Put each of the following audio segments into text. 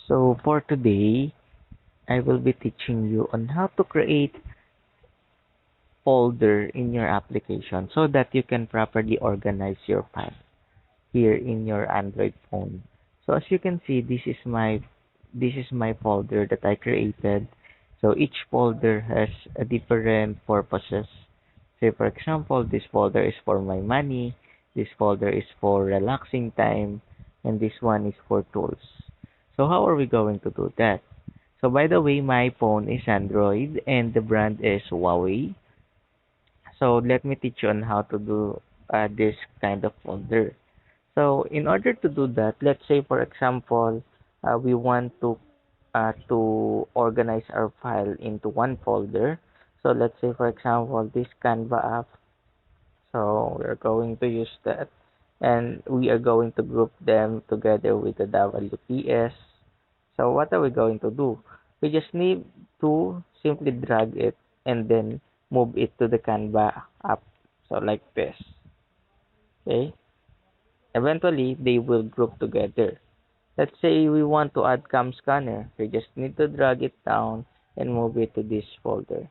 So for today, I will be teaching you on how to create folder in your application so that you can properly organize your file here in your Android phone. So as you can see, this is my folder that I created. So each folder has a different purposes. Say for example, this folder is for my money, this folder is for relaxing time, and this one is for tools. So how are we going to do that? So by the way, my phone is Android and the brand is Huawei. So let me teach you on how to do this kind of folder. So in order to do that, let's say for example, we want to organize our file into one folder. So let's say for example, this Canva app. So we're going to use that, and we are going to group them together with the WPS. So what are we going to do? We just need to simply drag it and then move it to the Canva app. So like this. Okay. Eventually, they will group together. Let's say we want to add cam scanner. We just need to drag it down and move it to this folder.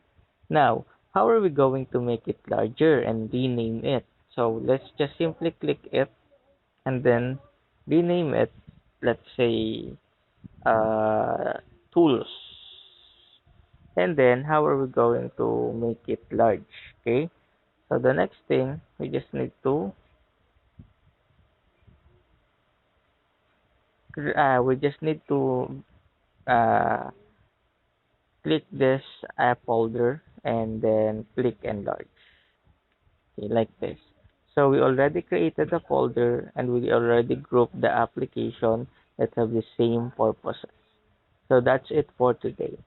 Now, how are we going to make it larger and rename it? So let's just simply click it and then rename it. Let's say tools. And then how are we going to make it large? Okay. So the next thing we just need to uh, click this app folder and then click enlarge. Okay, like this. So we already created a folder and we already grouped the application that have the same purposes. So that's it for today.